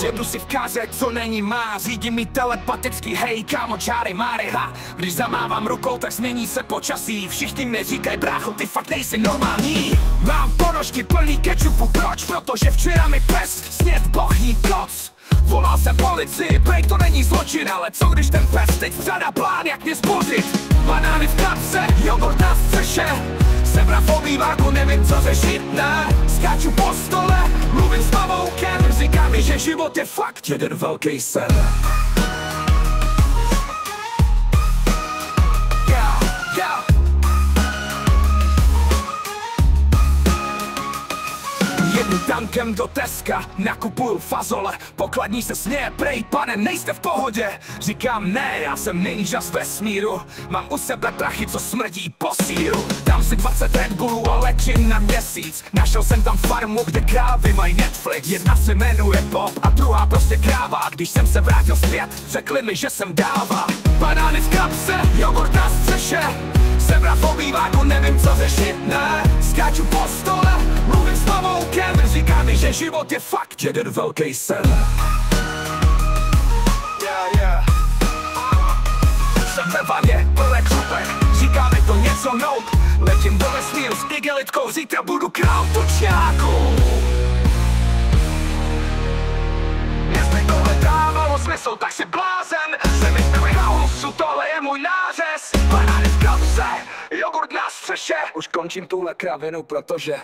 Jedu si v káře, co není má. Řídí mi telepaticky, hej kámo, čáry máry, ha. Když zamávám rukou, tak změní se počasí. Všichni mi říkají, brácho, ty fakt nejsi normální. Mám ponožky plný kečupu, proč? Protože včera mi pes sněd bohní koc. Volal jsem policii, prej to není zločin, ale co když ten pes teď vřada plán, jak mě zbudit? Banány v kapse, jogurt na střeše. Sebra v obýváku, nevím co řešit, ne. Skáču po stole, mluvím s pavoukem. Říká mi, že život je fakt jeden velký sen. Jedu tankem do Teska, nakupuju fazole. Pokladní se směje, prej pane, nejste v pohodě. Říkám ne, já jsem ninja z vesmíru. Mám u sebe prachy, co smrdí po síru. Dám si 20 Red Bullů a letím na měsíc. Našel jsem tam farmu, kde krávy mají Netflix. Jedna se jmenuje Bob a druhá prostě kráva. A když jsem se vrátil zpět, řekli mi, že jsem dáva. Banány v kapse, jogurt na střeše. Sebra v obýváku, nevím co řešit, ne. Skáču po stole, mluvím s pavoukem. Říká mi, že život je fakt jeden velký sen. Jsem ve vaně, plné křupek, říká mi to něco nout. Letím do vesmíru s igelitkou, zítra budu král tučňáku. Jestli tohle dávalo smysl, tak si blázen. Jsem mi v chaosu, tohle je můj nářez. Banány v kapse, jogurt na střeše. Už končím tuhle kravinu, protože